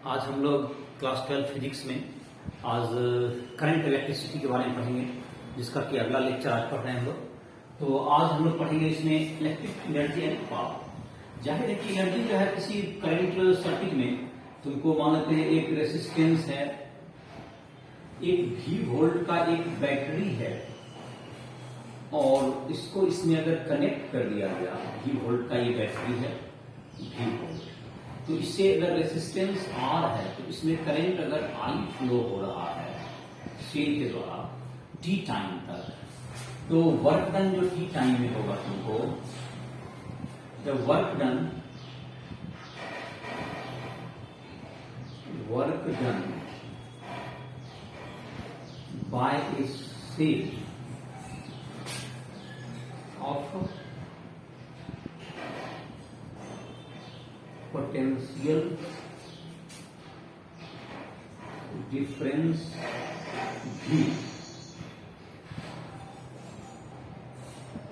आज हम लोग क्लास 12 फिजिक्स में आज करंट इलेक्ट्रिसिटी के बारे में पढ़ेंगे, जिसका कि अगला लेक्चर आज पढ़ रहे हैं हम लोग। तो आज हम लोग पढ़ेंगे इसमें इलेक्ट्रिक एनर्जी एंड पावर। जाहिर है कि एनर्जी जो है किसी करंट सर्किट में तुमको मान लेते हैं एक रेसिस्टेंस है, एक V वोल्ट का एक बैटरी है और इसको इसमें अगर कनेक्ट कर दिया गया, V वोल्ट का ये बैटरी है V वोल्ट, तो इससे अगर रेसिस्टेंस R है तो इसमें करंट अगर I फ्लो हो रहा है सेल के द्वारा T टाइम तक, तो वर्क डन जो T टाइम में होगा तुमको, the work done by a cell of potential difference V,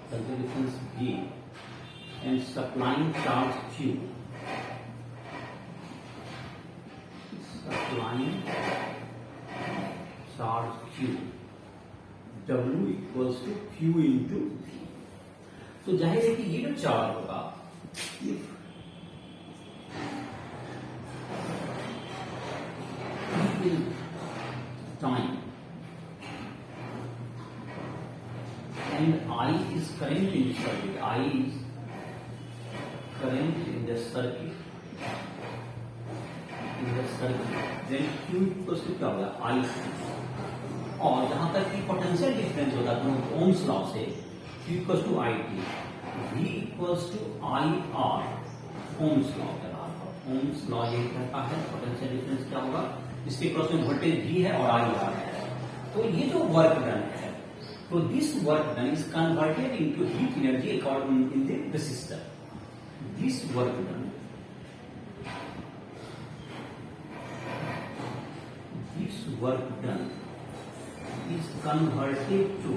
potential difference V, and supplying charge Q, supplying charge Q, W equals to Q into V। तो जाहिर है कि ये जो चार्ज होगा, time and I is current in the circuit, I is current in the circuit, then Q equals to क्या होगा I। और जहां तक कि पोटेंशियल डिफरेंस होता है तो ओम्स लॉ से Q equals to IT, V equals to IR, Ohm's law के आधार। ओम्स लॉ ये कहता है पोटेंशियल डिफरेंस क्या होगा, इसके क्रॉस में वोल्टेज V है और IR है। तो ये जो वर्क डन है, तो this work done is converted into heat energy according in the resistor. This work done is converted to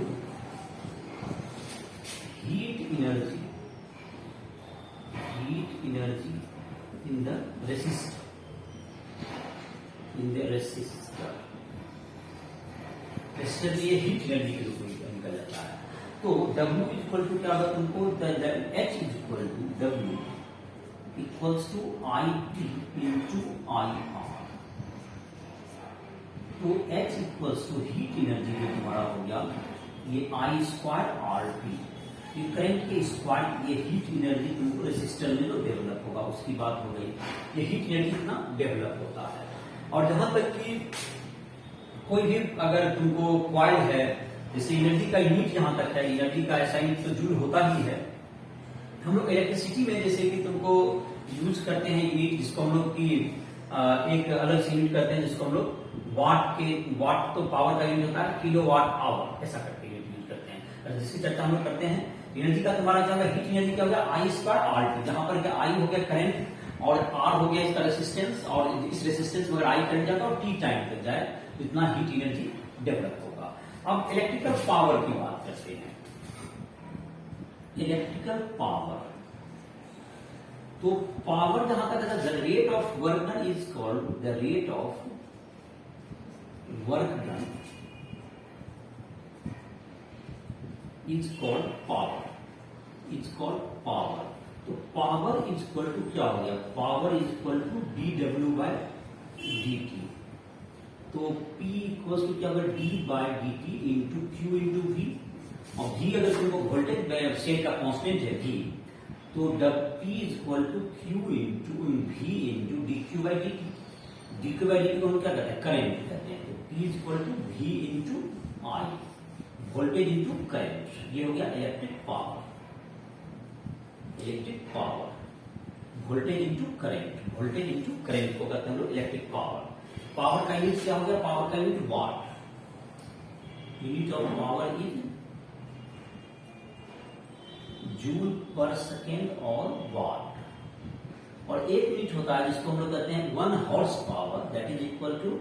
heat energy in the resistor, resistor में ये हीट एनर्जी के रूप में निकल जाता है। तो W इक्वल टू क्या होगा तुमको, H equal to W equals to IT into IR। तो H equals to heat energy जो तुम्हारा हो गया ये I स्क्वायर RT, ये करंट के स्क्वायर, ये हीट एनर्जी तुमको रेसिस्टर में जो डेवलप होगा उसकी बात हो गई। ये हीट एनर्जी कितना डेवलप होता है। और जहां तक कि कोई भी अगर तुमको क्वाइल है, जैसे एनर्जी का यूनिट जहां तक है, एनर्जी का ऐसा यूनिट तो जूल होता ही है। हम लोग इलेक्ट्रिसिटी में जैसे कि तुमको यूज करते हैं यूनिट, जिसको हम लोग की एक अलग से यूनिट करते हैं, जिसको हम लोग वाट तो पावर का यूनिट होता है, किलो वाट आवर, ऐसा करके यूज करते हैं। जिसकी चर्चा हम लोग करते हैं, एनर्जी का तुम्हारा क्या होगा, हीट एनर्जी क्या हो गया I स्क्वायर RT, जहां पर क्या I हो गया करंट और R हो गया इसका रेसिस्टेंस, और इस रेसिस्टेंस में अगर I करंट जाता है और T टाइम तक जाए तो इतना हीट एनर्जी डेवलप होगा। अब इलेक्ट्रिकल पावर की बात करते हैं। इलेक्ट्रिकल पावर, तो पावर जहां तक है, the rate of work done is called, the rate of work done is called power, तो पावर इज इक्वल टू क्या हो गया, power is equal to dW by dt। तो P इक्वल टू क्या होगा, D by dt into Q into V। और V अगर तुमको वोल्टेज सेल का कांस्टेंट है V, तो P is equal to Q into V into dQ by dt। dQ by dt को हम क्या कहते हैं, करंट कहते हैं। तो P is equal to V into I, voltage into current. ये हो गया electric power, voltage into current, को कहते हैं हम लोग इलेक्ट्रिक पावर। पावर का यूनिट क्या हो गया, पावर का unit watt, unit of power is joule per second और वाट। और एक यूनिट होता है जिसको हम लोग कहते हैं 1 horse power, that is equal to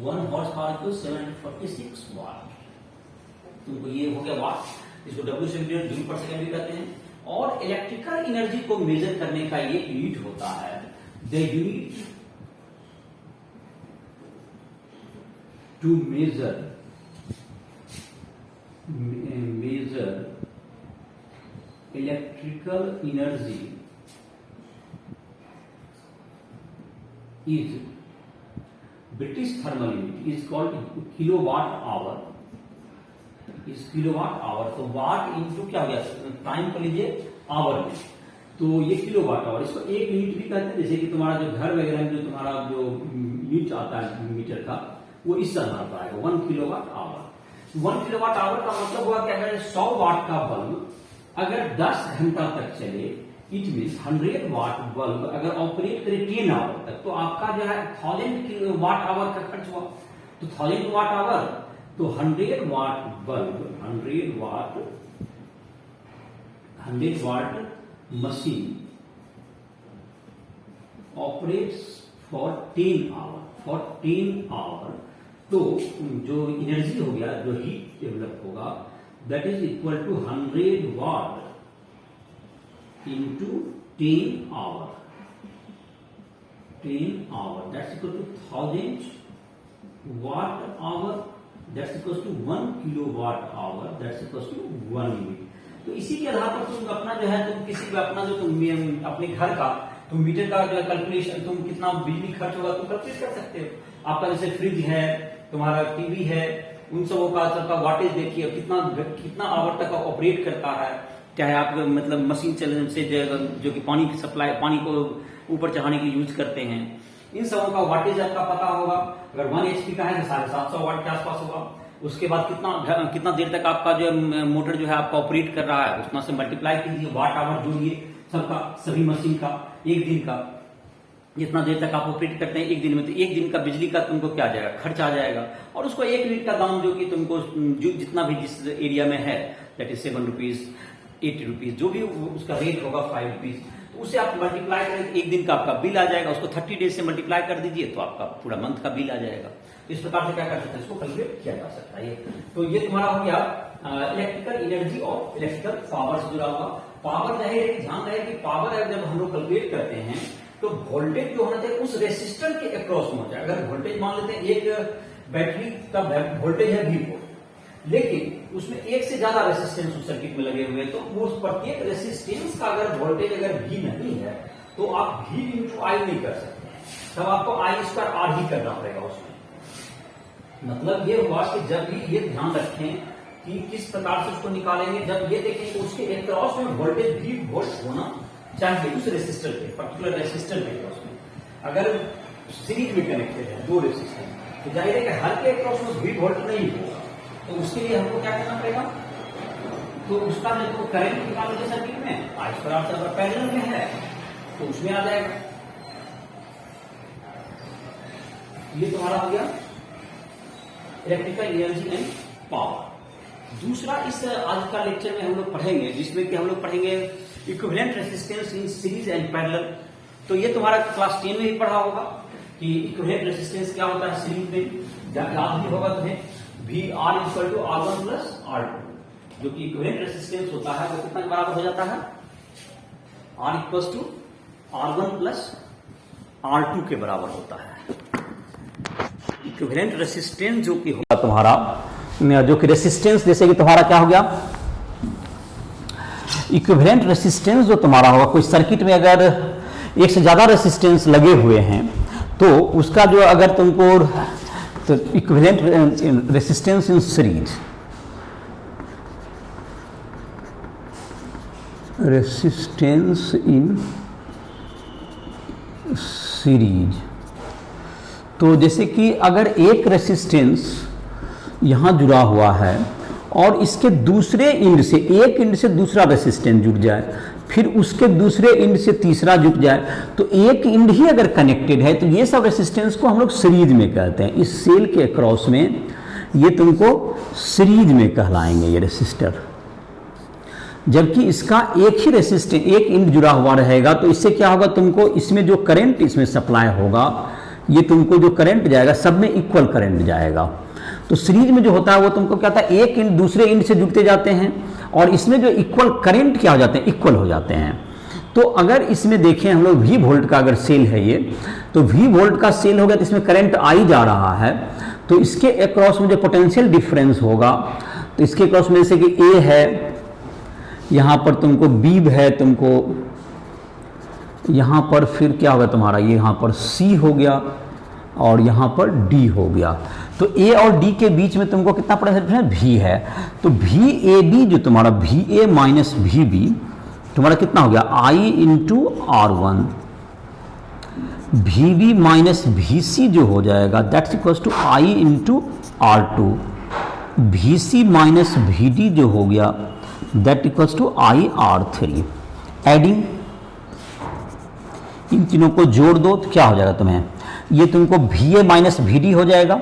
1 horse power को 746 वाट। तुमको ये हो गया वाट, इसको W से जूल पर सेकेंड भी कहते हैं। और इलेक्ट्रिकल एनर्जी को मेजर करने का ये यूनिट होता है the unit to measure electrical energy is British thermal unit is called kilowatt hour. इस किलोवाट आवर, तो वाट इंटू क्या हो गया, टाइम को लीजिए आवर में, तो ये किलोवाट आवर, इसको एक यूनिट भी कहते हैं। जैसे कि तुम्हारा जो घर वगैरह में जो तुम्हारा जो यूनिट आता है मीटर का, वो इस तरह आता है 1 किलोवाट आवर। 1 किलोवाट आवर का मतलब हुआ कि अगर 100 वाट का बल्ब अगर 10 घंटा तक चले, इट मीन 100 वाट बल्ब अगर ऑपरेट करे 10 आवर तक, तो आपका जो है 1000 वाट आवर का खर्च हुआ। तो 1000 वाट आवर, तो 100 watt bulb, 100 watt machine operates for 10 hour, तो जो एनर्जी हो गया, जो हीट डेवलप होगा, that is equal to 100 watt into 10 hour, that's equal to 1000 watt hour, that's equal to 1 kilowatt hour, that's equal to 1 unit. तो इसी के आधार पर तुम अपना जो है, तुम किसी भी अपना जो तुम अपने घर का तुम मीटर का जो है कैलकुलेशन, तुम कितना बिजली खर्च होगा तुम कैलकुलेट कर सकते हो। आपका जैसे फ्रिज है, तुम्हारा टीवी है, उन सबों का सबका वाटेज देखिए, कितना आवर तक ऑपरेट करता है। चाहे आप मतलब मशीन चलने से जो कि पानी की सप्लाई, पानी को ऊपर चढ़ाने के लिए यूज करते हैं, इन सबों का वाटेज आपका पता होगा। अगर 1 HP का है तो 750 वाट के आसपास होगा। उसके बाद कितना देर तक आपका जो मोटर जो है आपका ऑपरेट कर रहा है, उतना से मल्टीप्लाई कीजिए, वाट आवर जोड़िए सबका, सभी मशीन का, एक दिन का जितना देर तक आप ऑपरेट करते हैं एक दिन में, तो एक दिन का बिजली का तुमको क्या आ जाएगा, खर्च आ जाएगा। और उसको 1 यूनिट का दाम जो कि तुमको जितना भी जिस एरिया में है, दैट इज 7 रुपीज, 8 रुपीज, जो भी उसका रेट होगा 5 रुपीज, तो उसे आप मल्टीप्लाई करें, एक दिन का आपका बिल आ जाएगा। उसको 30 डेज से मल्टीप्लाई कर दीजिए तो आपका पूरा मंथ का बिल आ जाएगा। इस प्रकार से क्या कर सकते हैं, इसको कैलकुलेट किया जा सकता है। तो ये तुम्हारा हो गया इलेक्ट्रिकल एनर्जी और इलेक्ट्रिकल पावर से जुड़ा हुआ। पावर जाहिर है, ध्यान रहे कि पावर जब हम लोग कैलकुलेट करते हैं तो वोल्टेज जो होना चाहिए उस रेसिस्टर के अक्रॉस में हो जाए। अगर वोल्टेज मान लेते हैं, एक बैटरी का वोल्टेज है V4, लेकिन उसमें एक से ज्यादा रेसिस्टेंस उस सर्किट में लगे हुए हैं, तो वो प्रत्येक रेसिस्टेंस का अगर वोल्टेज अगर V नहीं है तो आप V इंटू I नहीं कर सकते हैं, तब आपको I2R ही करना पड़ेगा उसमें। मतलब ये हुआ कि जब भी ये ध्यान रखें कि किस प्रकार से उसको निकालेंगे, जब ये देखें कि उसके अक्रॉस में वोल्टेज V वोल्ट होना चाहिए उस रेसिस्टर पे, पर्टिकुलर रेसिस्टर पे। उसमें अगर सीरीज में कनेक्टेड है 2 रेसिस्टर, तो जाहिर है कि हर के अक्रॉस में V वोल्ट नहीं होगा, तो उसके लिए हमको क्या करना पड़ेगा, तो उसका जो करंट निकालोगे सर्किट में, I2R से अगर पैरेलल में है तो उसमें आ जाएगा। ये तुम्हारा हो गया इलेक्ट्रिकल एनर्जी एंड पावर। दूसरा इस आज का लेक्चर में हम लोग पढ़ेंगे, जिसमें कि हम लोग पढ़ेंगे equivalent resistance in series and parallel. तो ये तुम्हारा क्लास 10 में भी पढ़ा होगा कि इक्विवेलेंट रेजिस्टेंस क्या होता है सीरीज में, याद भी होगा तुम्हें, VR equal to R1 plus R2, जो कि इक्विवेलेंट रेजिस्टेंस होता है वो कितना बराबर हो जाता है, R equal to R1 plus R2 के बराबर होता है। इक्विवेलेंट रेजिस्टेंस जो कि होगा तुम्हारा, जो कि रेजिस्टेंस जैसे कि तुम्हारा क्या हो गया, इक्विवेलेंट रेजिस्टेंस जो तुम्हारा होगा, कोई सर्किट में अगर एक से ज्यादा रेजिस्टेंस लगे हुए हैं तो उसका जो अगर तुमको, तो equivalent resistance in series, resistance in series, तो जैसे कि अगर एक रेजिस्टेंस यहां जुड़ा हुआ है और इसके दूसरे इंड से, एक इंड से दूसरा रेजिस्टेंस जुड़ जाए, फिर उसके दूसरे इंड से तीसरा जुड़ जाए, तो एक इंड ही अगर कनेक्टेड है तो ये सब रेजिस्टेंस को हम लोग सीरीज में कहते हैं। इस सेल के अक्रॉस में ये तुमको सीरीज में कहलाएंगे ये रेजिस्टर। जबकि इसका एक ही रेजिस्टेंस, एक इंड जुड़ा हुआ रहेगा, तो इससे क्या होगा, तुमको इसमें जो करंट इसमें सप्लाई होगा, ये तुमको जो करंट जाएगा सब में इक्वल करंट जाएगा। तो सीरीज में जो होता है वो तुमको क्या होता है, एक इंड दूसरे इंड से जुड़ते जाते हैं और इसमें जो इक्वल करंट क्या हो जाते हैं, इक्वल हो जाते हैं। तो अगर इसमें देखें हम लोग V वोल्ट का अगर सेल है ये, तो V वोल्ट का सेल हो गया तो इसमें करंट I जा रहा है, तो इसके अक्रॉस में जो पोटेंशियल डिफरेंस होगा, तो इसके अक्रॉस में जैसे कि ए है, यहाँ पर तुमको बी है, तुमको यहाँ पर फिर क्या होगा तुम्हारा, ये यहाँ पर सी हो गया और यहाँ पर डी हो गया। तो ए और डी के बीच में तुमको कितना पोटेंशियल डिफरेंस भी है, तो भी ए बी जो तुम्हारा भी ए माइनस भी बी तुम्हारा कितना हो गया, I into R one, V B minus V C जो हो जाएगा that's equals to I into R two, V C minus V D जो हो गया that equals to I R three. Adding इन तीनों को जोड़ दो तो क्या हो जाएगा तुम्हें, ये तुमको भी ए माइनस भी डी हो जाएगा।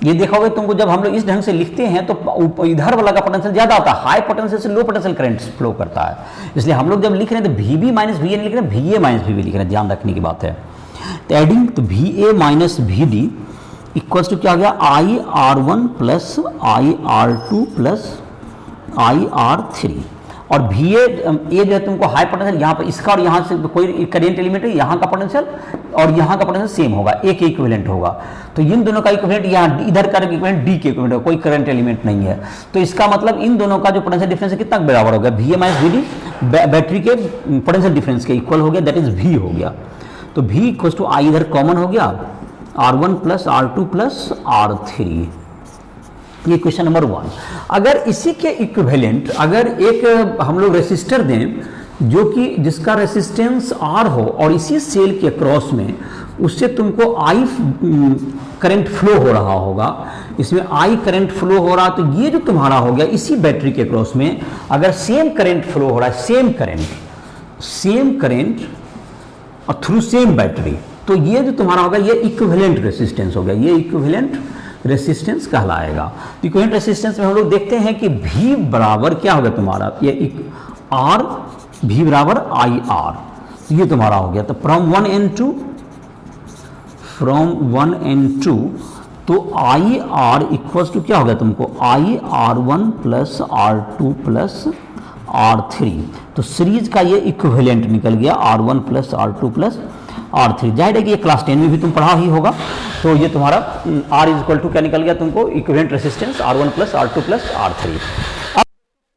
ये देखोगे तुमको जब हम लोग इस ढंग से लिखते हैं तो इधर वाला का पोटेंशियल ज्यादा होता है, हाई पोटेंशियल से लो पोटेंशियल करंट फ्लो करता है, इसलिए हम लोग जब लिख रहे हैं तो भी बी माइनस भी ए नहीं लिख रहे हैं, भी ए माइनस भी बी लिख रहे हैं, ध्यान रखने की बात है। तो एडिंग तो भी ए minus V D equals to क्या हो गया, आई R one plus I R two plus I R three. और भी ए जो है तुमको हाई पोटेंशियल यहाँ पर इसका और यहाँ से कोई करेंट एलिमेंट है, यहाँ का पोटेंशियल और यहाँ का पोटेंशियल सेम होगा, एक इक्विवेलेंट होगा, तो इन दोनों का इक्विवेलेंट यहाँ इधर का इक्विवेलेंट डी के इक्विवेलेंट होगा, कोई करंट एलिमेंट नहीं है। तो इसका मतलब इन दोनों का जो पोटेंशियल डिफरेंस है कितना बराबर हो गया, भी ए माइनस भी डी बैटरी के पोटेंशियल डिफरेंस के इक्वल हो गया, दैट इज भी हो गया। तो भी इक्वल टू आई इधर कॉमन हो गया, R one plus R two plus R three. ये क्वेश्चन नंबर 1। अगर इसी के इक्विवेलेंट अगर एक हम लोग रेसिस्टर दें जो कि जिसका रेसिस्टेंस R हो और इसी सेल के क्रॉस में उससे तुमको I करंट फ्लो हो रहा होगा, इसमें I करंट फ्लो हो रहा, तो ये जो तुम्हारा हो गया इसी बैटरी के क्रॉस में अगर सेम करंट फ्लो हो रहा है, सेम करंट और थ्रू सेम बैटरी, तो ये जो तुम्हारा होगा ये इक्विवेलेंट रेसिस्टेंस हो गया, ये इक्विवेलेंट रेसिस्टेंस कहलाएगा। इक्विवेलेंट रेसिस्टेंस में हम लोग देखते हैं कि V बराबर क्या होगा तुम्हारा, ये R V बराबर आई आर, ये तुम्हारा हो गया। तो फ्रॉम वन एन टू तो आई आर इक्वल्स टू क्या हो गया तुमको, I R one plus R two plus R three. तो सीरीज का ये इक्विवेलेंट निकल गया R one plus R two plus R three. जाहिर है कि ये क्लास 10 में भी तुम पढ़ा ही होगा। तो ये तुम्हारा R इज इक्वल टू क्या निकल गया तुमको, equivalent resistance R1 plus R2 plus R3। अब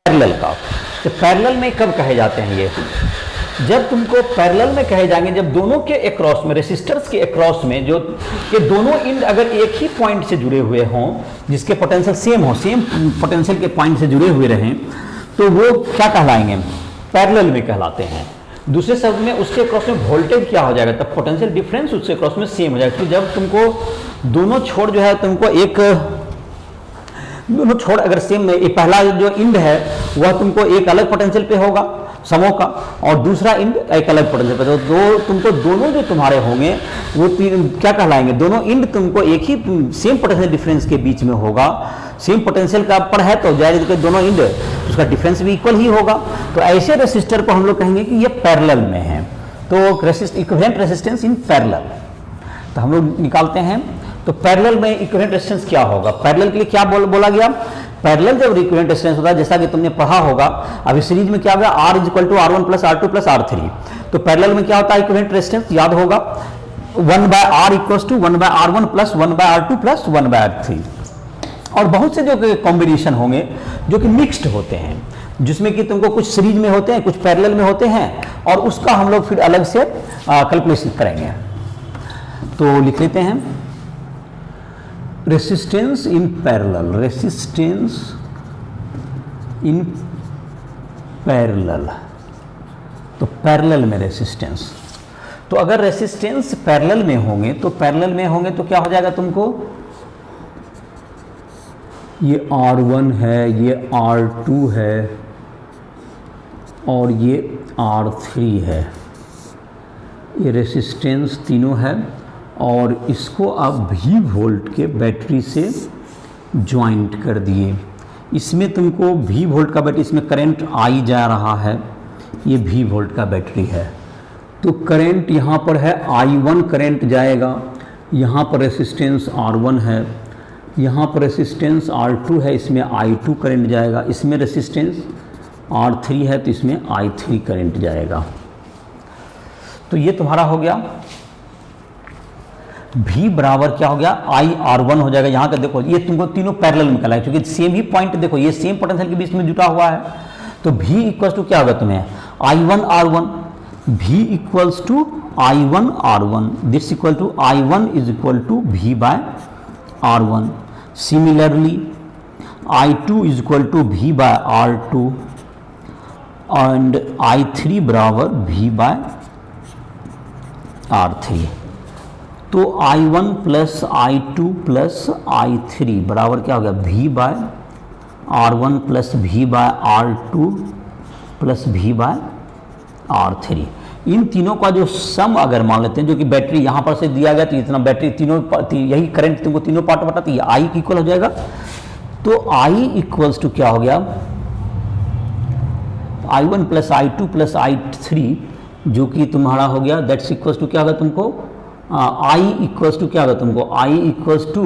पैरेलल का, तो पैरेलल में कब कहे जाते हैं ये, जब तुमको पैरेलल में कहे जाएंगे जब दोनों के अक्रॉस में, रेसिस्टर्स के अक्रॉस में जो के दोनों इंड अगर एक ही पॉइंट से जुड़े हुए हों, जिसके पोटेंशियल सेम हो, सेम पोटेंशियल के पॉइंट से जुड़े हुए रहें, तो वो क्या कहलाएंगे, पैरेलल में कहलाते हैं। दूसरे शब्द में उसके क्रॉस में वोल्टेज क्या हो जाएगा, तब पोटेंशियल डिफरेंस उसके क्रॉस में सेम हो जाएगा। तो जब तुमको दोनों छोर जो है तुमको दोनों छोर अगर सेम में, पहला जो इंड है वह तुमको एक अलग पोटेंशियल पे होगा समो का, और दूसरा इंड एक अलग पोटेंशियल पे, तो तुमको दोनों जो तुम्हारे होंगे वो क्या कहलाएंगे, दोनों इंड तुमको एक ही सेम पोटेंशियल डिफरेंस के बीच में होगा, सेम पोटेंशियल का पर है, तो जाहिर है दोनों इंड उसका डिफरेंस भी इक्वल ही होगा। तो ऐसे रेसिस्टर को हम लोग कहेंगे कि ये पैरेलल में है। तो इक्विवेलेंट रेसिस्टेंस इन पैरेलल, तो हम लोग निकालते हैं। तो पैरेलल में इक्विवेलेंट रेसिस्टेंस क्या होगा, पैरेलल के लिए क्या बोला गया, पैरेलल जब इक्विवेलेंट रेसिस्टेंस होता है, जैसा कि तुमने पढ़ा होगा अभी सीरीज में क्या होगा, R is equal to R1 plus R2 plus R3। तो पैरेलल में क्या होता है इक्विवेलेंट रेसिस्टेंस, याद होगा 1/R equals to 1/R1 plus 1/R2 plus 1/R3। और बहुत से जो कॉम्बिनेशन होंगे जो कि मिक्स्ड होते हैं, जिसमें कि तुमको कुछ सीरीज में होते हैं, कुछ पैरेलल में होते हैं, और उसका हम लोग फिर अलग से कैलकुलेशन करेंगे। तो लिख लेते हैं resistance in parallel, resistance in parallel. तो पैरेलल में रेसिस्टेंस, तो अगर रेसिस्टेंस पैरेलल में होंगे तो क्या हो जाएगा तुमको, ये R1 है, ये R2 है और ये R3 है, ये रेसिस्टेंस तीनों है, और इसको आप V वोल्ट के बैटरी से ज्वाइंट कर दिए। इसमें तुमको V वोल्ट का बैटरी, इसमें करंट I जा रहा है, ये V वोल्ट का बैटरी है, तो करंट यहाँ पर है I1 करंट जाएगा, यहाँ पर रेसिस्टेंस R1 है, यहाँ पर रेसिस्टेंस R2 है, इसमें I2 करंट जाएगा, इसमें रेसिस्टेंस R3 है तो इसमें I3 करंट जाएगा। तो ये तुम्हारा हो गया। V बराबर क्या हो गया IR1 हो जाएगा। यहाँ का देखो ये तुमको तीनों पैरेलल में निकला है क्योंकि सेम ही पॉइंट, देखो ये सेम पोटेंशियल के बीच में जुटा हुआ है। तो V इक्वल्स टू क्या होगा तुम्हें I1R1, V equals to I1R1, this equal to I1 is equal to V by R1। Similarly I2 is equal to V by R2 and I3 बराबर V बाय R3। तो I1 plus I2 plus I3 बराबर क्या हो गया V by R1 plus V by R2 plus V by R3। इन तीनों का जो सम अगर मान लेते हैं, जो कि बैटरी यहाँ पर से दिया गया, तो इतना बैटरी तीनों यही करंट तुमको तीनों पार्ट बताती है, I की इक्वल हो जाएगा। तो I इक्वल्स टू क्या हो गया I1 plus I2 plus I3 जो कि तुम्हारा हो गया, दैट्स इक्वल्स टू क्या होगा तुमको I इक्वल्स टू क्या होगा तुमको I equals to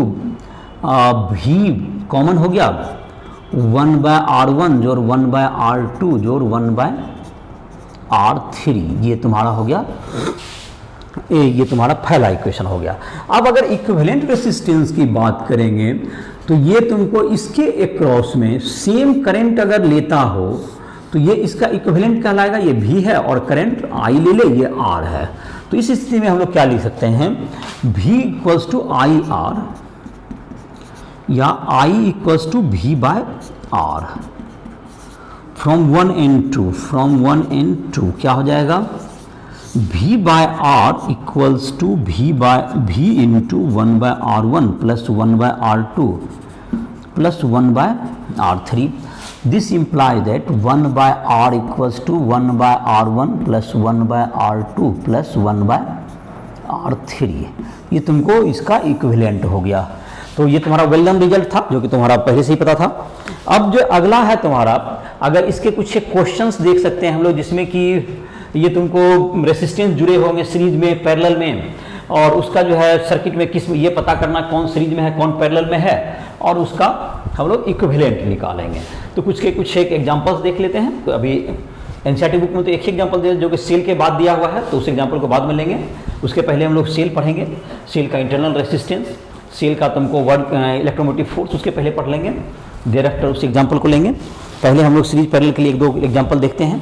V common हो गया 1 बाय R1 जोड़ 1 बाय R2 जोड़ 1 बाय R3, ये तुम्हारा हो गया ये तुम्हारा पहला इक्वेशन हो गया। अब अगर इक्विवेलेंट रेसिस्टेंस की बात करेंगे तो ये तुमको इसके अक्रॉस में सेम करंट अगर लेता हो तो ये इसका इक्विवेलेंट कहलाएगा, ये V है और करंट I ले ले, ये R है। तो इस स्थिति में हम लोग क्या लिख सकते हैं, V इक्वल्स टू IR या I equals to V by R from 1 and 2, from 1 and 2 क्या हो जाएगा V by R equals to V into 1 by R1 plus 1 by R2 plus 1 by R3। This imply that 1 by R equals to 1 by R1 plus 1 by R2 plus 1 by R3। ये तुमको इसका equivalent हो गया। तो ये तुम्हारा well known result था जो कि तुम्हारा पहले से ही पता था। अब जो अगला है तुम्हारा, अगर इसके कुछ क्वेश्चंस देख सकते हैं हम लोग, जिसमें कि ये तुमको रेसिस्टेंस जुड़े होंगे सीरीज में, पैरेलल में, और उसका जो है सर्किट में किस में ये पता करना कौन सीरीज में है कौन पैरेलल में है, और उसका हम लोग इक्विवेलेंट निकालेंगे। तो कुछ एक एग्जांपल्स देख लेते हैं। तो अभी एनसीईआरटी बुक में तो एक ही एग्जांपल दिया जो कि सेल के बाद दिया हुआ है, तो उस एग्जांपल को बाद में लेंगे। उसके पहले हम लोग सेल पढ़ेंगे, सेल का इंटरनल रेसिस्टेंस, सेल का तुमको वर्क इलेक्ट्रोमोटिव फोर्स उसके पहले पढ़ लेंगे, देर आफ्टर उस एग्जाम्पल को लेंगे। पहले हम लोग सीरीज पैरेलल के लिए एक दो एग्जाम्पल देखते हैं।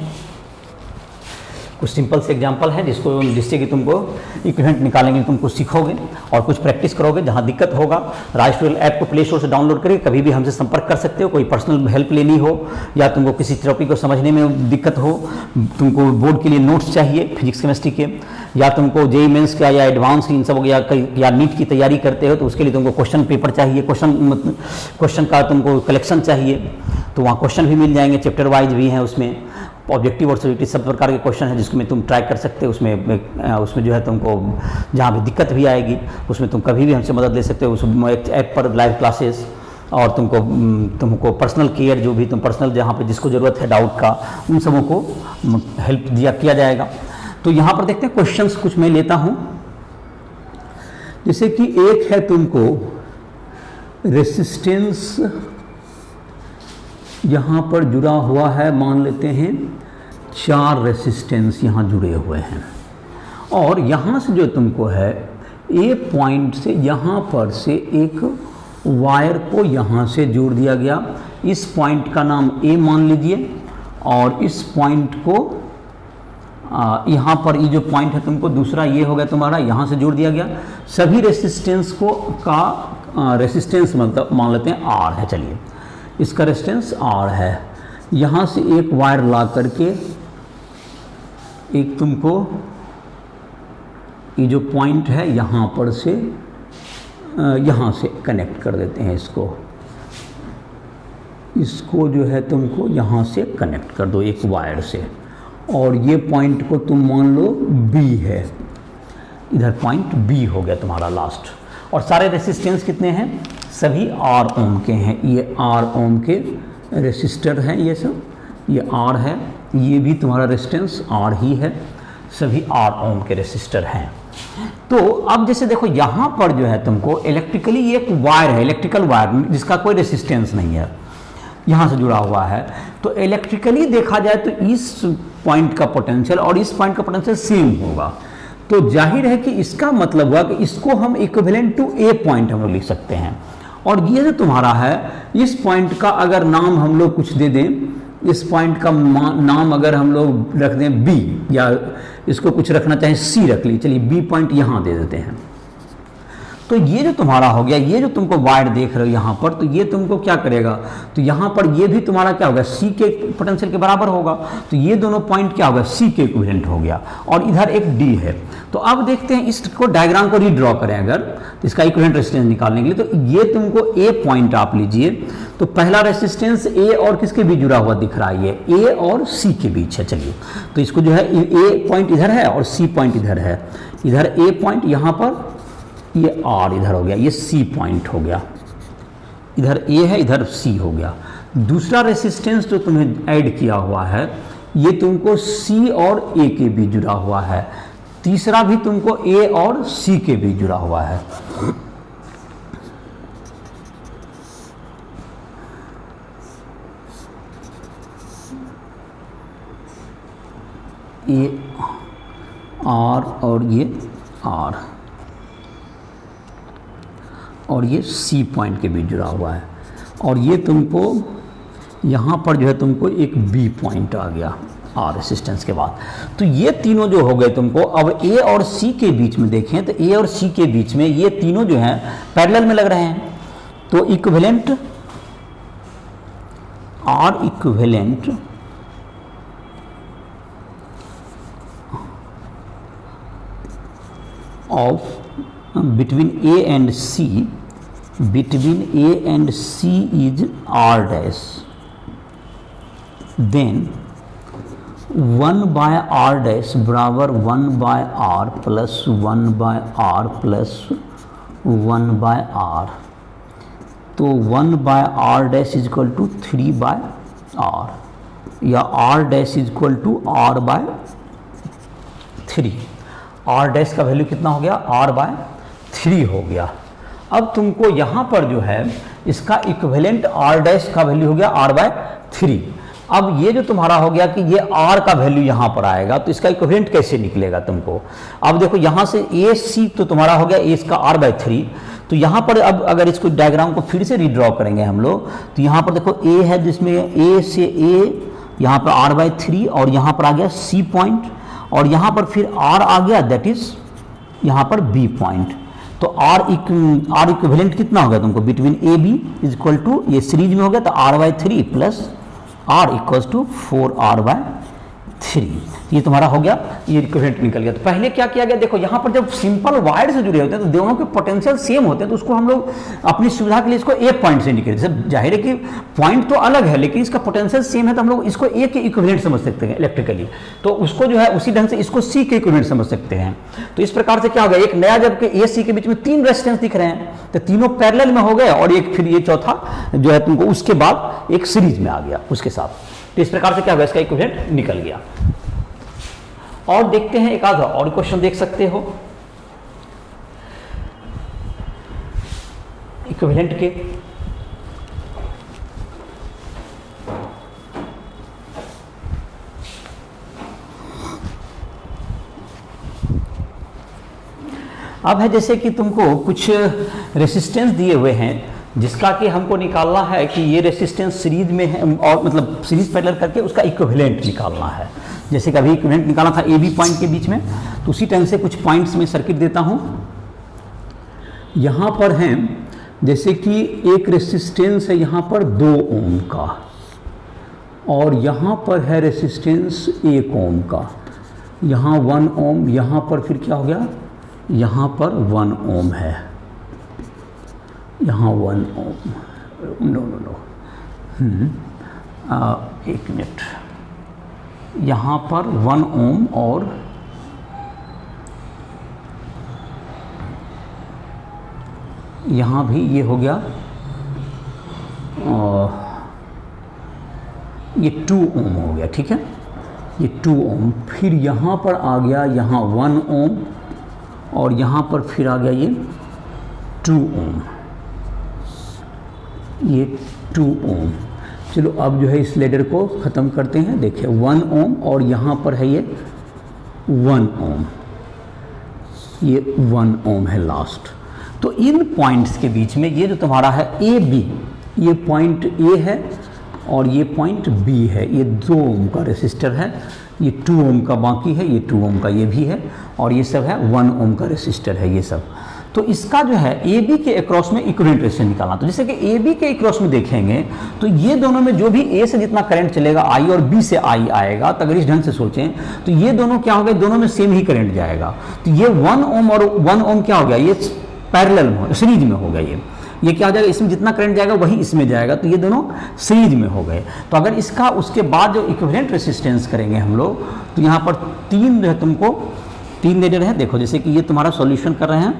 कुछ सिंपल से एग्जाम्पल है जिससे कि तुमको इक्विवेलेंट निकालेंगे, तुमको सीखोगे और कुछ प्रैक्टिस करोगे। जहाँ दिक्कत होगा राइस ट्यूटोरियल ऐप को प्ले स्टोर से डाउनलोड करके कभी भी हमसे संपर्क कर सकते हो। कोई पर्सनल हेल्प लेनी हो या तुमको किसी टॉपिक को समझने में दिक्कत हो, तुमको बोर्ड के लिए नोट्स चाहिए फिजिक्स केमिस्ट्री के, या तुमको जेईई मेंस का या एडवांस इन सब या नीट की तैयारी करते हो तो उसके लिए तुमको क्वेश्चन पेपर चाहिए, क्वेश्चन का तुमको कलेक्शन चाहिए, तो वहाँ क्वेश्चन भी मिल जाएंगे, चैप्टर वाइज भी हैं उसमें, ऑब्जेक्टिव और सब्जेक्टिव सब प्रकार के क्वेश्चन हैं जिसमें तुम ट्राई कर सकते हो। उसमें जो है तुमको जहाँ भी दिक्कत भी आएगी उसमें तुम कभी भी हमसे मदद ले सकते हो। उस ऐप पर लाइव क्लासेस और तुमको पर्सनल केयर, जो भी तुम पर्सनल जहाँ पे जिसको ज़रूरत है डाउट का, उन सबों को हेल्प किया जाएगा। तो यहाँ पर देखते हैं क्वेश्चंस कुछ मैं लेता हूँ। जैसे कि एक है तुमको रेसिस्टेंस यहाँ पर जुड़ा हुआ है, मान लेते हैं 4 रेसिस्टेंस यहाँ जुड़े हुए हैं, और यहाँ से जो तुमको है ए पॉइंट से यहाँ पर से एक वायर को यहाँ से जोड़ दिया गया। इस पॉइंट का नाम ए मान लीजिए, और इस पॉइंट को यहाँ पर ये जो पॉइंट है तुमको दूसरा ये हो गया तुम्हारा, यहाँ से जोड़ दिया गया। सभी रेसिस्टेंस का रेसिस्टेंस मतलब मान लेते हैं आर है, चलिए इसका रेजिस्टेंस R है। यहाँ से एक वायर ला करके एक तुमको ये जो पॉइंट है यहाँ पर से यहाँ से कनेक्ट कर देते हैं। इसको जो है तुमको यहाँ से कनेक्ट कर दो एक वायर से, और ये पॉइंट को तुम मान लो B है, इधर पॉइंट B हो गया तुम्हारा लास्ट। और सारे रेसिस्टेंस कितने हैं, सभी R ओम के हैं। ये R ओम के रेसिस्टर हैं, ये सब ये R है, ये भी तुम्हारा रेजिस्टेंस R ही है, सभी R ओम के रेसिस्टर हैं। तो अब जैसे देखो यहाँ पर जो है तुमको इलेक्ट्रिकली एक वायर है, इलेक्ट्रिकल वायर जिसका कोई रेसिस्टेंस नहीं है, यहाँ से जुड़ा हुआ है। तो इलेक्ट्रिकली देखा जाए तो इस पॉइंट का पोटेंशियल और इस पॉइंट का पोटेंशियल सेम होगा। तो जाहिर है कि इसका मतलब हुआ कि इसको हम इक्विवेलेंट टू ए पॉइंट हम लोग लिख सकते हैं। और ये जो तुम्हारा है, इस पॉइंट का अगर नाम हम लोग कुछ दे दें, इस पॉइंट का नाम अगर हम लोग रख दें बी, या इसको कुछ रखना चाहें सी रख ली, चलिए बी पॉइंट यहाँ दे देते हैं। तो ये जो तुम्हारा हो गया, ये जो तुमको वायर देख रहे हो यहाँ पर, तो ये तुमको क्या करेगा, तो यहाँ पर ये भी तुम्हारा क्या होगा, सी के पोटेंशियल के बराबर होगा। तो ये दोनों पॉइंट क्या होगा, सी के इक्विवेलेंट हो गया, और इधर एक डी है। तो अब देखते हैं इसको डायग्राम को रीड्रॉ करें अगर, तो इसका इक्विवेलेंट रेजिस्टेंस निकालने के लिए। तो ये तुमको ए पॉइंट आप लीजिए, तो पहला रेजिस्टेंस ए और किसके बीच जुड़ा हुआ दिख रहा है, ये ए और सी के बीच है। चलिए, तो इसको जो है ए पॉइंट इधर है और सी पॉइंट इधर है, इधर ए पॉइंट यहाँ पर, ये आर इधर हो गया, ये सी पॉइंट हो गया, इधर ए है इधर सी हो गया। दूसरा रेसिस्टेंस जो तुम्हें ऐड किया हुआ है, ये तुमको सी और ए के बीच जुड़ा हुआ है। तीसरा भी तुमको ए और सी के बीच जुड़ा हुआ है। ए आर और ये आर, और ये सी पॉइंट के बीच जुड़ा हुआ है। और ये तुमको यहाँ पर जो है तुमको एक बी पॉइंट आ गया आर रेसिस्टेंस के बाद। तो ये तीनों जो हो गए तुमको, अब ए और सी के बीच में देखें तो ए और सी के बीच में ये तीनों जो हैं पैरेलल में लग रहे हैं। तो equivalent R equivalent of between A and C, between A and C is R dash, then 1 by R dash बराबर 1 by R plus 1 by R plus 1 by R। तो 1 by R dash is equal to 3 by R, या R dash is equal to R by 3। R dash का value कितना हो गया, R by 3 हो गया। अब तुमको यहाँ पर जो है इसका इक्विवेलेंट R डैश का वैल्यू हो गया R बाय 3। अब ये जो तुम्हारा हो गया कि ये R का वैल्यू यहाँ पर आएगा, तो इसका इक्विवेलेंट कैसे निकलेगा तुमको। अब देखो यहाँ से ए सी तो तुम्हारा हो गया ए इसका R बाय 3। तो यहाँ पर अब अगर इसको डायग्राम को फिर से रीड्रॉ करेंगे हम लोग, तो यहाँ पर देखो ए है जिसमें ए से ए यहाँ पर R बाय 3, और यहाँ पर आ गया सी पॉइंट, और यहाँ पर फिर R आ गया, दैट इज यहाँ पर बी पॉइंट। तो आर इक्विवेलेंट कितना हो गया तुमको, between A B is equal to, ये सीरीज में हो गया तो R by 3 plus R equals to 4R by 3। ये तुम्हारा हो गया, ये इक्विवेलेंट निकल गया। तो पहले क्या किया गया, देखो यहाँ पर जब सिंपल वायर से जुड़े होते हैं तो दोनों के पोटेंशियल सेम होते हैं, तो उसको हम लोग अपनी सुविधा के लिए इसको ए पॉइंट से निकले। जैसे जाहिर है कि पॉइंट तो अलग है लेकिन इसका पोटेंशियल सेम है, तो हम लोग इसको ए के इक्विवेलेंट समझ सकते हैं इलेक्ट्रिकली। तो उसको जो है उसी ढंग से इसको सी के इक्विवेलेंट समझ सकते हैं। तो इस प्रकार से क्या हो गया, एक नया जब ए सी के बीच में 3 रेजिस्टेंस दिख रहे हैं, तो तीनों पैरेलल में हो गए, और एक फिर ये चौथा जो है तुमको उसके बाद एक सीरीज में आ गया उसके साथ। तो इस प्रकार से क्या होगा, इसका इक्विवेलेंट निकल गया। और देखते हैं एक आधा और क्वेश्चन देख सकते हो इक्विवेलेंट के। अब है जैसे कि तुमको कुछ रेसिस्टेंस दिए हुए हैं जिसका कि हमको निकालना है कि ये रेसिस्टेंस सीरीज में है, और मतलब सीरीज पैरेलल करके उसका इक्विवेलेंट निकालना है। जैसे कि अभी इक्विवेलेंट निकालना था ए बी पॉइंट के बीच में, तो उसी टाइम से कुछ पॉइंट्स में सर्किट देता हूँ। यहाँ पर हैं जैसे कि एक रेसिस्टेंस है यहाँ पर 2 ओम का, और यहाँ पर है रेसिस्टेंस 1 ओम का, यहाँ 1 ओम, यहाँ पर फिर क्या हो गया, यहाँ पर 1 ओम है, यहाँ 1 ओम, नो एक मिनट, यहाँ पर 1 ओम, और यहाँ भी ये हो गया, ये 2 ओम हो गया, ठीक है, ये 2 ओम। फिर यहाँ पर आ गया यहाँ 1 ओम, और यहाँ पर फिर आ गया ये 2 ओम, ये 2 ओम। चलो अब जो है इस लेडर को ख़त्म करते हैं। देखिए 1 ओम, और यहाँ पर है ये 1 ओम, ये 1 ओम है लास्ट। तो इन पॉइंट्स के बीच में ये जो तुम्हारा है ए बी, ये पॉइंट ए है और ये पॉइंट बी है, ये 2 ओम का रेसिस्टर है, ये 2 ओम का बाकी है, ये 2 ओम का ये भी है और ये सब है 1 ओम का रेसिस्टर है ये सब। तो इसका जो है ए बी के अक्रॉस में इक्विवेलेंट रेजिस्टेंस निकालना। तो जैसे कि ए बी के अक्रॉस में देखेंगे तो ये दोनों में जो भी ए से जितना करंट चलेगा आई और बी से आई आएगा, तो अगर इस ढंग से सोचें तो ये दोनों क्या हो गए, दोनों में सेम ही करंट जाएगा। तो ये 1 ओम और 1 ओम क्या हो गया, ये पैरेलल में सीरीज में हो गया। ये क्या हो जाएगा, इसमें जितना करंट जाएगा वही इसमें जाएगा, तो ये दोनों सीरीज में हो गए। तो अगर इसका उसके बाद जो इक्विवेलेंट रेजिस्टेंस करेंगे हम लोग, तो यहाँ पर 3 जो है तुमको 3 लेजर है। देखो जैसे कि ये तुम्हारा सॉल्यूशन कर रहे हैं,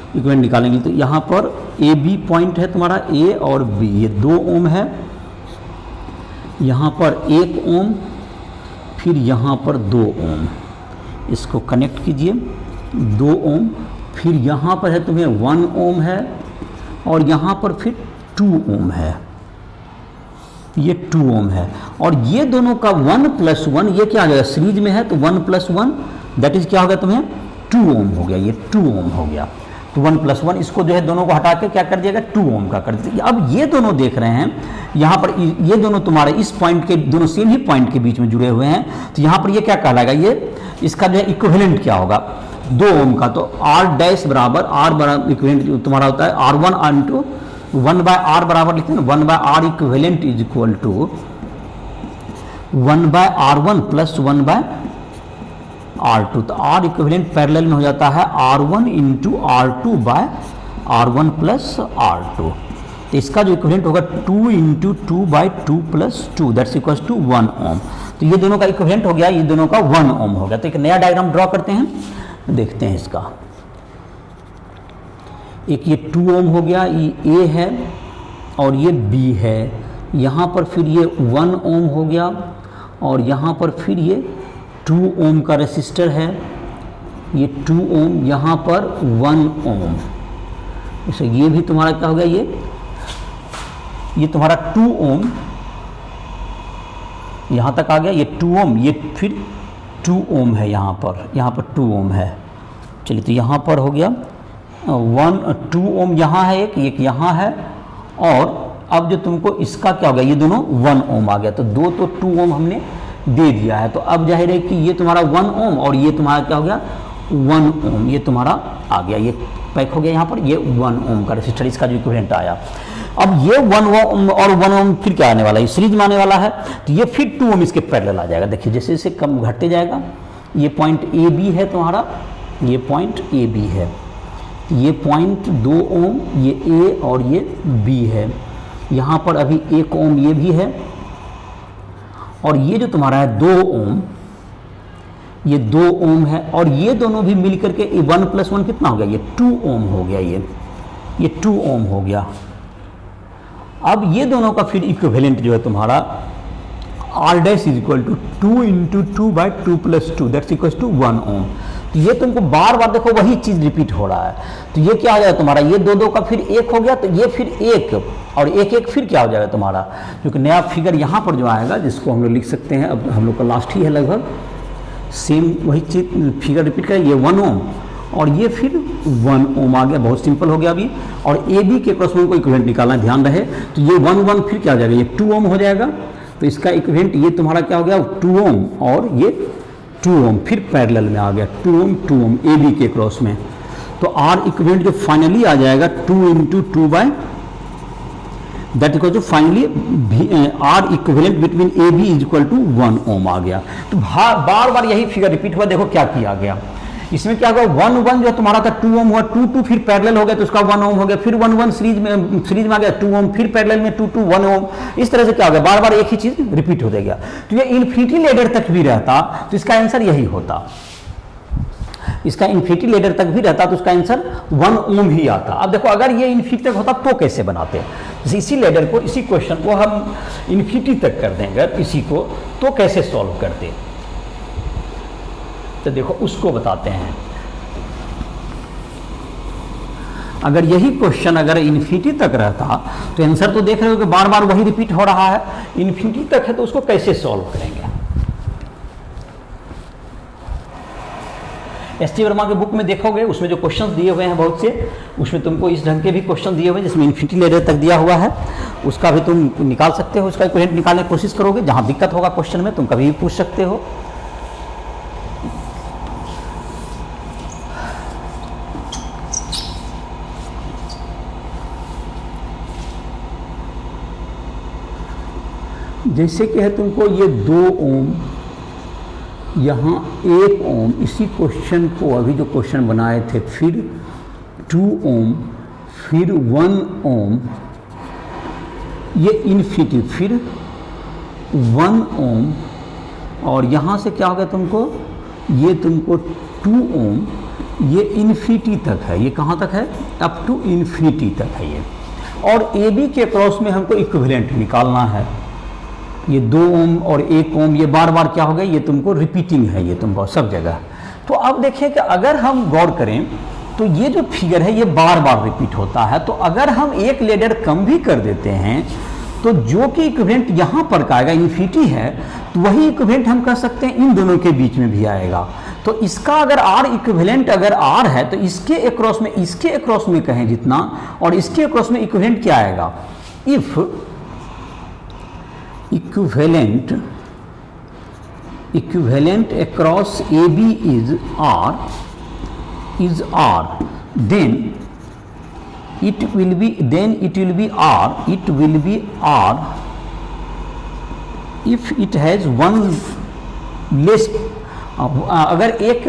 इक्विवेलेंट निकालेंगे तो यहाँ पर ए बी पॉइंट है तुम्हारा ए और बी, ये 2 ओम है, यहाँ पर 1 ओम, फिर यहाँ पर 2 ओम, इसको कनेक्ट कीजिए 2 ओम, फिर यहाँ पर है तुम्हें 1 ओम है और यहाँ पर फिर 2 ओम है, ये 2 ओम है। और ये दोनों का 1 + 1 ये क्या आ जाएगा, सीरीज में है तो 1 + 1 दैट इज क्या हो गया तुम्हें 2 ओम हो गया, ये 2 ओम हो गया। तो 1 + 1 इसको जो है दोनों को हटा के क्या कर दिएगा 2 ओम का कर दिया। अब ये दोनों देख रहे हैं यहाँ पर, ये दोनों तुम्हारे इस पॉइंट के दोनों सेम ही पॉइंट के बीच में जुड़े हुए हैं, तो यहाँ पर ये क्या कहलाएगा, ये इसका जो है इक्विवेलेंट क्या होगा 2 ओम का। तो R डैश बराबर R बराबर इक्विवेलेंट तुम्हारा होता है R1 इंटू 1/R बराबर लिखते हैं 1/R equivalent is equal to 1/R1 + 1/R2। तो R इक्विवेलेंट पैरेलल में हो जाता है R1 इंटू R2/R1 + R2। तो इसका जो इक्विवेलेंट होगा 2 into 2/2 + 2 that's equals to 1 ohm. तो ये दोनों का इक्विवेलेंट हो गया, ये दोनों का 1 ओम हो गया। तो एक नया डायग्राम ड्रॉ करते हैं, देखते हैं इसका। एक ये 2 ओम हो गया, ये ए है और ये बी है, यहाँ पर फिर ये 1 ओम हो गया और यहाँ पर फिर ये 2 ओम का रेसिस्टर है, ये 2 ओम, यहाँ पर 1 ओम। जैसे ये भी तुम्हारा क्या हो गया, ये तुम्हारा 2 ओम यहाँ तक आ गया, ये 2 ओम, ये फिर 2 ओम है यहाँ पर 2 ओम है। चलिए तो यहाँ पर हो गया 2 ओम यहाँ है, एक यहाँ है, और अब जो तुमको इसका क्या हो गया, ये दोनों 1 ओम आ गया। तो 2 ओम हमने दे दिया है। तो अब जाहिर है कि ये तुम्हारा 1 ओम और ये तुम्हारा क्या हो गया 1 ओम, ये तुम्हारा आ गया, ये पैक हो गया यहाँ पर, ये 1 ओम का रेसिस्टर इसका जो इक्विवेलेंट आया। अब ये 1 ओम और 1 ओम फिर क्या आने वाला है, सीरीज में आने वाला है, तो ये फिर 2 ओम इसके पैरेलल आ जाएगा। देखिए जैसे जैसे कम घटते जाएगा, ये पॉइंट ए बी है तुम्हारा, ये पॉइंट ए बी है, ये पॉइंट 2 ओम, ये ए और ये बी है, यहाँ पर अभी 1 ओम ये भी है, और ये जो तुम्हारा है 2 ओम, ये 2 ओम है, और ये दोनों भी मिल करके 1 + 1 कितना हो गया, ये 2 ओम हो गया, ये 2 ओम हो गया। अब ये दोनों का फिर इक्विवेलेंट जो है तुम्हारा R dash is equal to 2 into 2/2 + 2 that's equal to 1 ohm. तो ये तुमको बार बार देखो वही चीज रिपीट हो रहा है। तो ये क्या हो जाएगा तुम्हारा, ये 2 का फिर 1 हो गया, तो ये फिर 1 और 1 फिर क्या हो जाएगा तुम्हारा, क्योंकि नया फिगर यहाँ पर जो आएगा जिसको हम लोग लिख सकते हैं, अब हम लोग का लास्ट ही है लगभग सेम वही चीज फिगर रिपीट करें, ये 1 ओम और ये फिर 1 ओम आ गया, बहुत सिंपल हो गया अभी। और ए बी के क्रॉस को इक्विवेलेंट निकालना है, ध्यान रहे। तो ये 1 फिर क्या हो जाएगा, ये 2 ओम हो जाएगा, तो इसका इक्विवेलेंट ये तुम्हारा क्या हो गया 2 ओम और ये 2 ओम फिर पैरेलल में आ गया, 2 ओम ए बी के क्रॉस में। तो आर इक्विवेलेंट जो फाइनली आ जाएगा 2 into 2 that equal to finally R equivalent between A B is equal to 1 ohm आ गया। तो बार बार यही फिगर रिपीट हुआ, देखो क्या किया गया इसमें, क्या हुआ 1 जो तुम्हारा था 2 ओम हुआ, 2 फिर पैरेलल हो गया तो उसका 1 ओम हो गया, फिर 1 सीरीज में आ गया 2 ओम, फिर पैरेलल में 2 1 ओम। इस तरह से क्या हो गया, बार बार एक ही चीज रिपीट होते गया। तो ये इन्फिनिटी लेडर तक भी रहता तो इसका आंसर यही होता, इसका इन्फिनिटी लेडर तक भी रहता तो उसका आंसर 1 ओम ही आता। अब देखो अगर ये इन्फिनिटी तक होता तो कैसे बनाते, इसी लेडर को, इसी क्वेश्चन को हम इन्फिनिटी तक कर देंगे इसी को, तो कैसे सॉल्व करते, तो देखो उसको बताते हैं। अगर यही क्वेश्चन अगर इन्फिनिटी तक रहता तो आंसर तो देख रहे हो कि बार बार वही रिपीट हो रहा है, इन्फिनिटी तक है तो उसको कैसे सॉल्व करेंगे। एस.टी. वर्मा के बुक में देखोगे, उसमें जो क्वेश्चंस दिए हुए हैं बहुत से, उसमें तुमको इस ढंग के भी क्वेश्चन दिए हुए हैं जिसमें इन्फिनिटी लेडर तक दिया हुआ है, उसका भी तुम निकाल सकते हो, उसका इक्विवेलेंट निकालने की कोशिश करोगे। जहाँ दिक्कत होगा क्वेश्चन में तुम कभी भी पूछ सकते हो। जैसे कि है तुमको ये 2 ओम, यहाँ 1 ओम, इसी क्वेश्चन को अभी जो क्वेश्चन बनाए थे, फिर 2 ओम, फिर 1 ओम, ये इन्फिनिटी, फिर 1 ओम, और यहाँ से क्या हो गया तुमको, ये तुमको 2 ओम, ये इन्फिनिटी तक है। ये कहाँ तक है? अप टू इन्फिनिटी तक है ये। और ए बी के क्रॉस में हमको इक्विवेलेंट निकालना है। ये 2 ओम और 1 ओम, ये बार बार क्या हो गया, ये तुमको रिपीटिंग है, ये तुमको सब जगह। तो अब देखिए कि अगर हम गौर करें तो ये जो फिगर है ये बार बार रिपीट होता है। तो अगर हम एक लेडर कम भी कर देते हैं तो जो कि इक्विवेलेंट यहाँ पर का आएगा, इन्फिनिटी है, तो वही इक्विवेलेंट हम कह सकते हैं इन दोनों के बीच में भी आएगा। तो इसका अगर आर इक्विवेलेंट अगर आर है तो इसके अक्रॉस में, इसके अक्रॉस में कहें जितना, और इसके अक्रॉस में इक्विवेलेंट क्या आएगा, if equivalent across AB is R, then it will be R if it has one less। अगर एक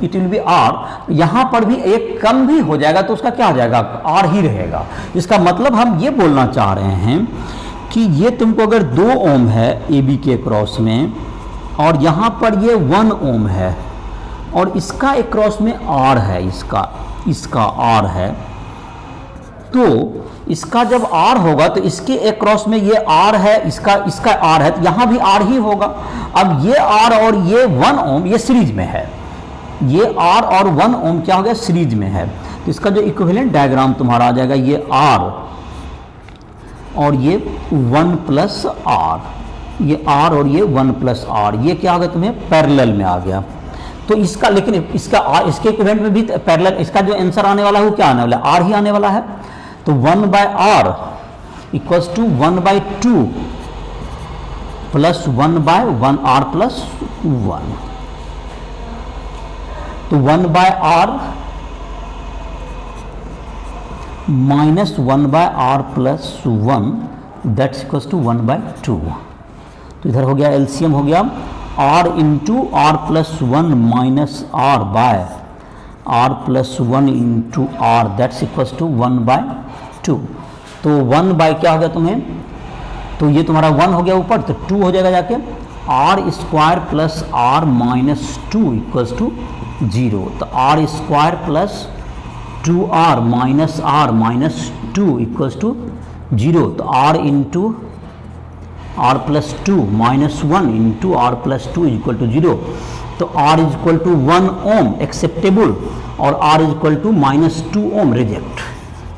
इट विल बी आर, यहाँ पर भी एक कम भी हो जाएगा तो उसका क्या हो जाएगा, आर ही रहेगा। इसका मतलब हम ये बोलना चाह रहे हैं कि ये तुमको अगर 2 ओम है ए बी के क्रॉस में, और यहाँ पर ये 1 ओम है, और इसका एक क्रॉस में आर है, इसका आर है, तो इसका जब आर होगा तो इसके एक क्रॉस में ये आर है, इसका आर है, तो यहाँ भी आर ही होगा। अब ये आर और ये 1 ओम ये सीरीज में है, ये आर और 1 ओम क्या हो गया, सीरीज में है। तो इसका जो इक्विवेलेंट डायग्राम तुम्हारा आ जाएगा, ये आर और ये 1 प्लस आर, ये आर और ये 1 प्लस आर, ये क्या आ गया तुम्हें, पैरेलल में आ गया। तो इसका, लेकिन इसके इक्विवेलेंट में भी पैरेलल, इसका जो आंसर आने वाला है वो क्या आने वाला है, आर ही आने वाला है। तो 1/r equals to 1/2 plus 1/1 r plus 1। तो 1/r minus 1/r plus 1 that's equals to 1/2। तो इधर हो गया एलसीएम हो गया r into R plus 1 minus r by r plus 1 into R that's equals to 1/2। तो 1 बाय क्या हो गया तुम्हें, तो ये तुम्हारा 1 हो गया ऊपर, तो 2 हो जाएगा जाके, R square plus R minus 2 equals to 0। तो R square plus 2r minus 2 equals to 0। तो r into R plus 2 minus 1 into R plus 2 equal to 0। तो r is equal to 1 ohm acceptable, और r is equal to minus 2 ohm reject,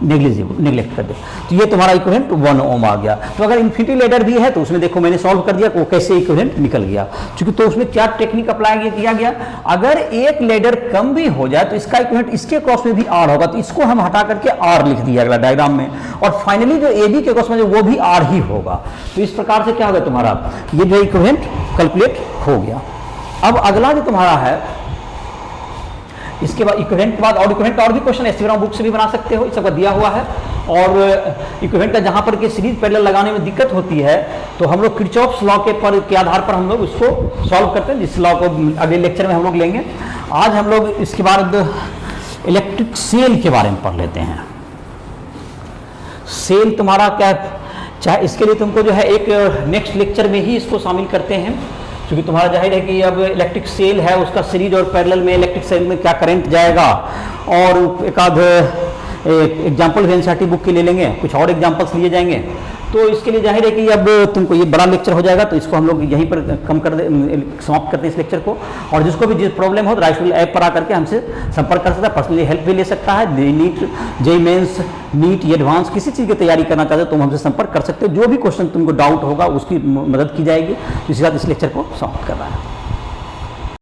neglect कर दे। तो ये तुम्हारा equivalent 1 ohm आ गया। तो अगर इन्फिनिटी लेडर भी है तो उसमें देखो मैंने सॉल्व कर दिया वो कैसे इक्विवेलेंट निकल गया। क्योंकि तो उसमें क्या टेक्निक अप्लाई किया गया, अगर एक लेडर कम भी हो जाए तो इसका इक्विवेलेंट इसके क्रॉस में भी आर होगा, तो इसको हम हटा करके आर लिख दिया अगला डायग्राम में, और फाइनली जो ए बी के क्रॉस में वो भी आर ही होगा। तो इस प्रकार से क्या होगा तुम्हारा ये जो इक्विवेलेंट कैलकुलेट हो गया। अब अगला जो तुम्हारा है, इसके बाद इक्विवेलेंट के बाद और इक्विवेलेंट और भी क्वेश्चन एस.टी. वर्मा बुक से भी बना सकते हो, इस सबका दिया हुआ है। और इक्विवेलेंट का जहां पर के सीरीज पैरेलल लगाने में दिक्कत होती है तो हम लोग किरचॉफ्स लॉ के आधार पर हम लोग उसको सॉल्व करते हैं, जिस लॉ को अगले लेक्चर में हम लोग लेंगे। आज हम लोग इसके बाद इलेक्ट्रिक सेल के बारे में पढ़ लेते हैं। सेल तुम्हारा क्या, चाहे इसके लिए तुमको जो है एक नेक्स्ट लेक्चर में ही इसको शामिल करते हैं, क्योंकि तुम्हारा जाहिर है कि अब इलेक्ट्रिक सेल है, उसका सीरीज और पैरेलल में इलेक्ट्रिक सेल में क्या करंट जाएगा, और एक आध एग्जाम्पल भी एनसीईआरटी बुक के ले लेंगे, कुछ और एग्जाम्पल्स लिए जाएंगे। तो इसके लिए जाहिर है कि अब तुमको ये बड़ा लेक्चर हो जाएगा, तो इसको हम लोग यहीं पर समाप्त करते हैं इस लेक्चर को। और जिसको भी जिस प्रॉब्लम हो तो राइट ऐप पर आकर के हमसे संपर्क कर सकता है, पर्सनली हेल्प भी ले सकता है। NEET, JEE Mains, NEET, advance किसी चीज़ की तैयारी करना चाहते हो तो हमसे संपर्क कर सकते हो। जो भी क्वेश्चन तुमको डाउट होगा उसकी मदद की जाएगी। इसी के साथ इस लेक्चर को समाप्त कर रहा है।